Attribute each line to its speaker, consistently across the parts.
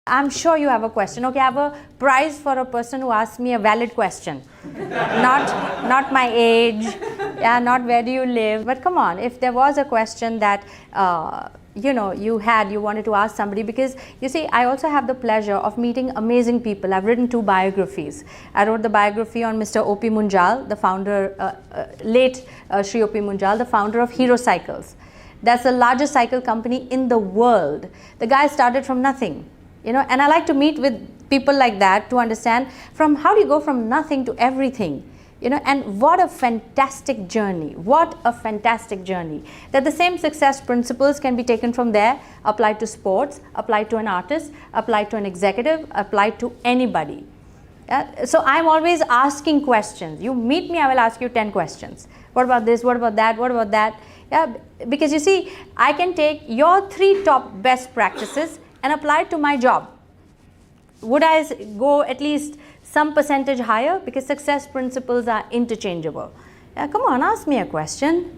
Speaker 1: I'm sure you have a question. Okay, I have a prize for a person who asks me a valid question. Not my age, yeah, not where do you live. But come on, if there was a question that you wanted to ask somebody, because you see, I also have the pleasure of meeting amazing people. I've written 2 biographies. I wrote the biography on Mr. O.P. Munjal, the founder, late Shri O.P. Munjal, the founder of Hero Cycles. That's the largest cycle company in the world. The guy started from nothing, and I like to meet with people like that to understand from how do you go from nothing to everything. And what a fantastic journey, that the same success principles can be taken from there, applied to sports, applied to an artist, applied to an executive, applied to anybody. Yeah? So I'm always asking questions. You meet me, I will ask you 10 questions. What about this? What about that? What about that? Yeah, because you see, I can take your 3 top best practices and apply it to my job. Would I go at least some percentage higher? Because success principles are interchangeable. Yeah, come on, ask me a question.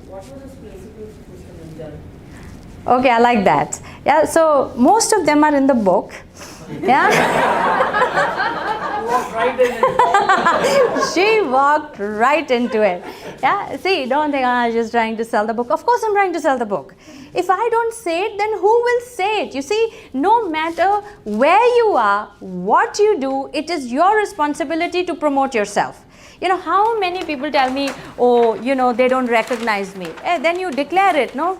Speaker 2: What were those principles, Mr. Munjal?
Speaker 1: Okay, I like that. Yeah, so most of them are in the book. Yeah. She walked right into it. Yeah, see, don't think I'm just trying to sell the book. Of course I'm trying to sell the book. If I don't say it, then who will say it? You see, no matter where you are, what you do, it is your responsibility to promote yourself. How many people tell me, oh, they don't recognize me. Then you declare it, no?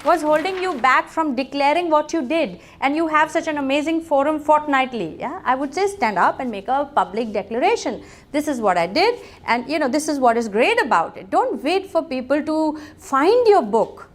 Speaker 1: What's holding you back from declaring what you did? And you have such an amazing forum fortnightly. Yeah, I would say stand up and make a public declaration. This is what I did, and this is what is great about it. Don't wait for people to find your book.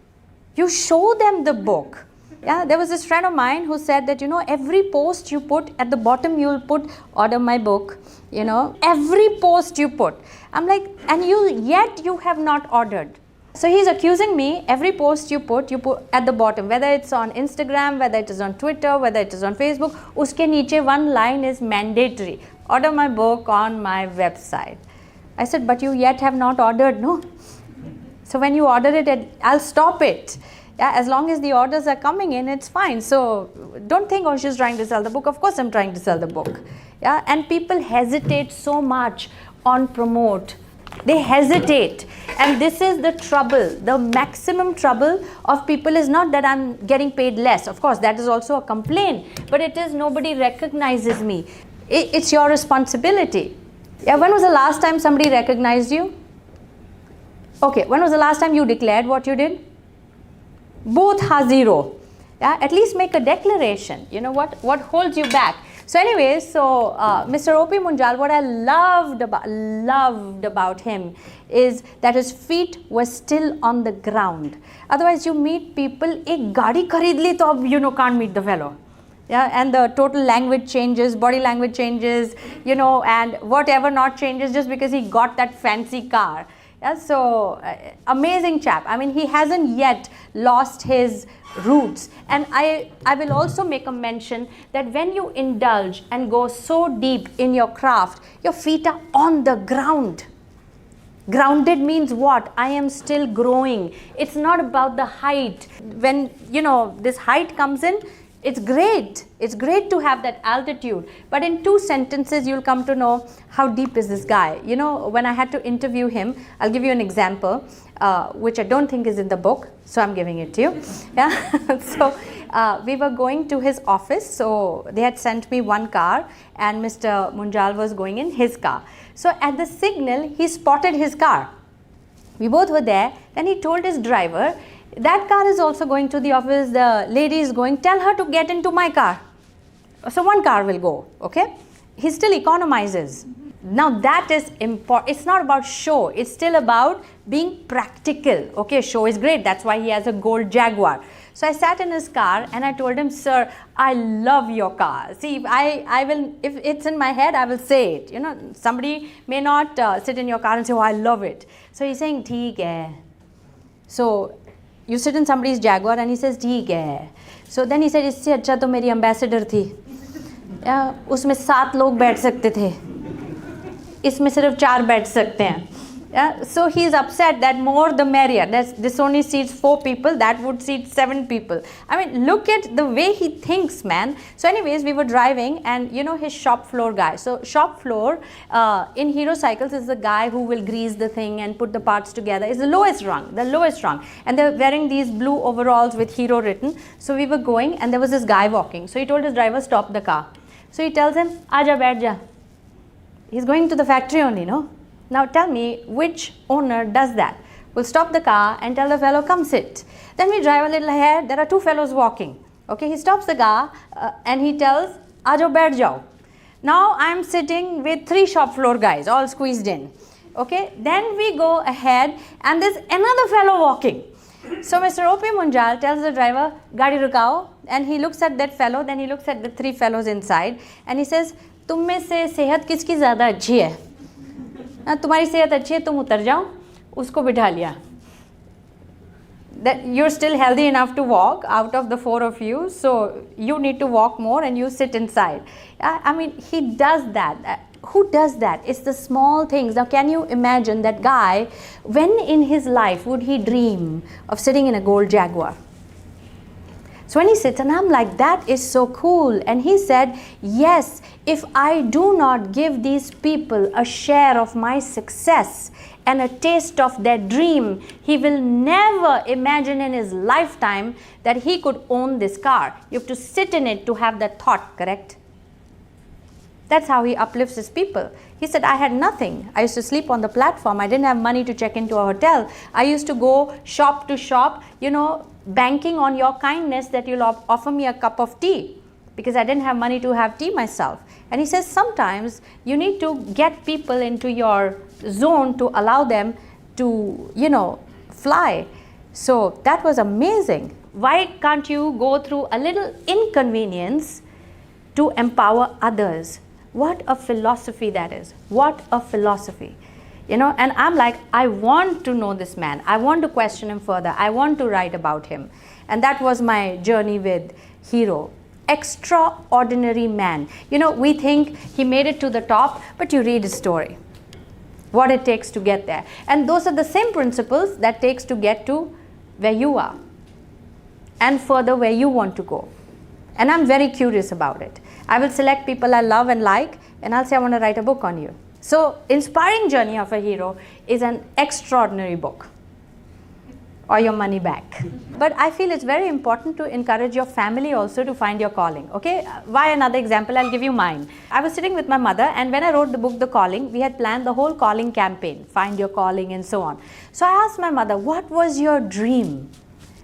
Speaker 1: You show them the book. Yeah, there was this friend of mine who said that every post you put at the bottom, you'll put order my book. Every post you put. I'm like, and yet you have not ordered. So he's accusing me, every post you put at the bottom, whether it's on Instagram, whether it is on Twitter, whether it is on Facebook, uske niche one line is mandatory. Order my book on my website. I said, but you yet have not ordered, no? So when you order it, I'll stop it. Yeah, as long as the orders are coming in, it's fine. So don't think, oh, she's trying to sell the book. Of course I'm trying to sell the book. Yeah, and people hesitate so much on promote. They hesitate, and this is the trouble. The maximum trouble of people is not that I'm getting paid less. Of course, that is also a complaint, but it is nobody recognizes me. It's your responsibility. Yeah, when was the last time somebody recognized you? Okay, when was the last time you declared what you did? Both are 0. Yeah, at least make a declaration. What holds you back? So anyways, Mr. O.P. Munjal, what I loved about him is that his feet were still on the ground. Otherwise, you meet people, ek gaadi kharid li to ab, can't meet the fellow. Yeah, and the total language changes, body language changes, and whatever not changes just because he got that fancy car. Yeah, so amazing chap. I mean, he hasn't yet lost his roots. And I will also make a mention that when you indulge and go so deep in your craft, your feet are on the ground. Grounded means what? I am still growing. It's not about the height. When this height comes in, it's great. It's great to have that altitude. But in 2 sentences, you'll come to know how deep is this guy. When I had to interview him, I'll give you an example, which I don't think is in the book, so I'm giving it to you. Yeah. So we were going to his office. So they had sent me one car, and Mr. Munjal was going in his car. So at the signal, he spotted his car. We both were there. Then he told his driver, that car is also going to the office, the lady is going, tell her to get into my car. So one car will go, okay? He still economizes. Now that is important. It's not about show, it's still about being practical. Okay, show is great, that's why he has a gold Jaguar. So I sat in his car and I told him, sir, I love your car. See, I will, if it's in my head, I will say it. Somebody may not sit in your car and say, oh, I love it. So he's saying, theek hai. So you sit in somebody's Jaguar and he says, theek hai. So then he said, isse acha to meri ambassador thi. उसमें 7 लोग बैठ सकते थे, इसमें सिर्फ 4 बैठ सकते हैं. Yeah, so he's upset that more the merrier. This only seats 4 people, that would seat 7 people. I mean, look at the way he thinks, man. So anyways, we were driving and you know his shop floor guy. So shop floor in Hero Cycles is the guy who will grease the thing and put the parts together. It's the lowest rung. And they're wearing these blue overalls with Hero written. So we were going and there was this guy walking. So he told his driver, stop the car. So he tells him, Aaja, baith ja. He's going to the factory only, no? Now tell me which owner does that? Will stop the car and tell the fellow, come sit. Then we drive a little ahead, there are 2 fellows walking. Okay, he stops the car and he tells, Aajo baith jao. Now I'm sitting with 3 shop floor guys, all squeezed in. Okay, then we go ahead and there's another fellow walking. So Mr. O.P. Munjal tells the driver, Gaadi rukao, and he looks at that fellow, then he looks at the 3 fellows inside and he says, तुम में से सेहत किसकी ज़्यादा अच्छी है? तुम्हारी सेहत अच्छी है, तुम उतर जाओ, उसको बिठा लिया. That you're still healthy enough to walk out of the 4 of you, so you need to walk more and you sit inside. I mean, he does that. Who does that? It's the small things. Now, can you imagine that guy, when in his life would he dream of sitting in a gold Jaguar? So when he sits, and I'm like, that is so cool. And he said, yes, if I do not give these people a share of my success and a taste of their dream, he will never imagine in his lifetime that he could own this car. You have to sit in it to have that thought, correct? That's how he uplifts his people. He said, I had nothing. I used to sleep on the platform. I didn't have money to check into a hotel. I used to go shop to shop, you know, banking on your kindness that you'll offer me a cup of tea, because I didn't have money to have tea myself. And he says sometimes you need to get people into your zone to allow them to, you know, fly. So that was amazing. Why can't you go through a little inconvenience to empower others? What a philosophy that is. What a philosophy. You know, and I'm like, I want to know this man. I want to question him further. I want to write about him. And that was my journey with Hero. Extraordinary man. You know, we think he made it to the top, but you read his story. What it takes to get there. And those are the same principles that takes to get to where you are. And further where you want to go. And I'm very curious about it. I will select people I love and like, and I'll say I want to write a book on you. So, Inspiring Journey of a Hero is an extraordinary book, or your money back. But I feel it's very important to encourage your family also to find your calling. Okay, why another example? I'll give you mine. I was sitting with my mother, and when I wrote the book, The Calling, we had planned the whole calling campaign, find your calling and so on. So I asked my mother, what was your dream?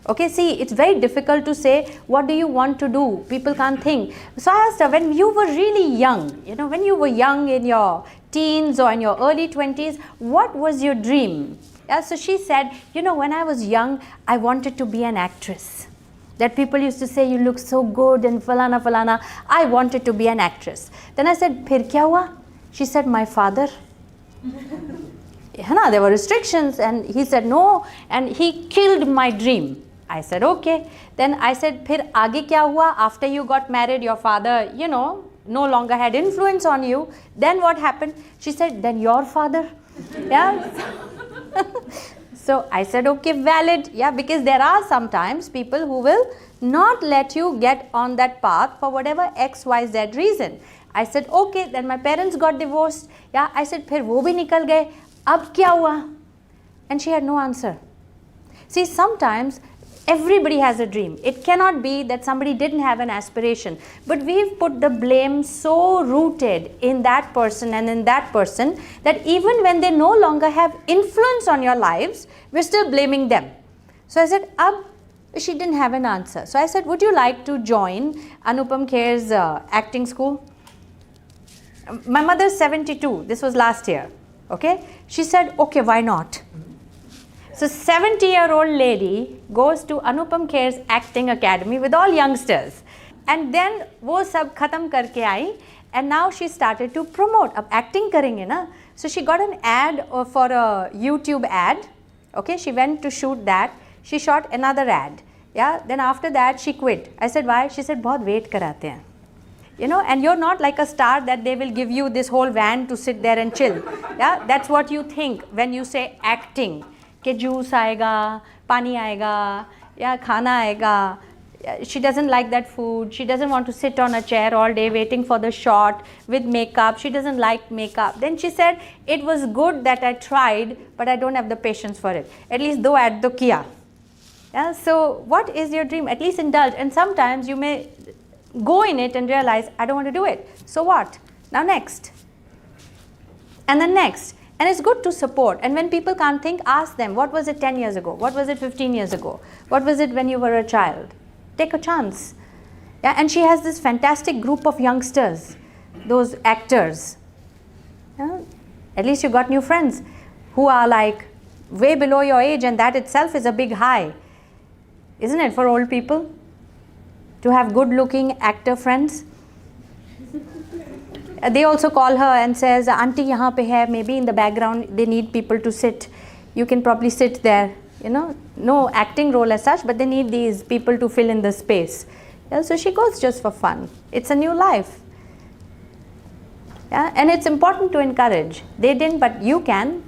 Speaker 1: Okay, see, it's very difficult to say, what do you want to do? People can't think. So I asked her, when you were really young, you know, when you were young in your teens or in your early 20s, what was your dream? Yeah, so she said, you know, when I was young, I wanted to be an actress. That people used to say, you look so good and falana falana. I wanted to be an actress. Then I said, phir kya hua? She said, my father. There were restrictions, and he said no, and he killed my dream. I said, okay. Then I said, phir aage kya hua? After you got married, your father, you know, no longer had influence on you. Then what happened? She said, then your father. Yeah. So I said, okay, valid. Yeah, because there are sometimes people who will not let you get on that path for whatever X, Y, Z reason. I said, okay. Then my parents got divorced. Yeah, I said, phir wo bhi nikal gaye. Ab kya hua? And she had no answer. See, sometimes everybody has a dream. It cannot be that somebody didn't have an aspiration. But we've put the blame so rooted in that person and in that person that even when they no longer have influence on your lives, we're still blaming them. So I said, she didn't have an answer. So I said, would you like to join Anupam Kher's acting school? My mother's 72. This was last year. Okay. She said, okay, why not? So 70-year-old lady goes to Anupam Kher's acting academy with all youngsters. And then wo sab khatam karke aayi, and now she started to promote. Ab acting karenge na. So she got an ad for a YouTube ad. Okay, she went to shoot that. She shot another ad. Yeah, then after that she quit. I said, why? She said, bahut wait karate hain. and you're not like a star that they will give you this whole van to sit there and chill. Yeah, that's what you think when you say acting. Ke juice aayega, pani aayega, yeah, khana aayega. She doesn't like that food. She doesn't want to sit on a chair all day waiting for the shot with makeup. She doesn't like makeup. Then she said, it was good that I tried, but I don't have the patience for it. At least do add the kiya. Yeah, so what is your dream? At least indulge. And sometimes you may go in it and realize, I don't want to do it. So what? Now next. And then next. And it's good to support. And when people can't think, ask them, what was it 10 years ago? What was it 15 years ago? What was it when you were a child? Take a chance. Yeah, and she has this fantastic group of youngsters, those actors. Yeah, at least you got new friends who are like way below your age, and that itself is a big high. Isn't it, for old people? To have good looking actor friends. They also call her and says, Auntie yahan pe hai, maybe in the background they need people to sit. You can probably sit there. No acting role as such, but they need these people to fill in the space. Yeah, so she goes just for fun. It's a new life. Yeah, and it's important to encourage. They didn't, but you can.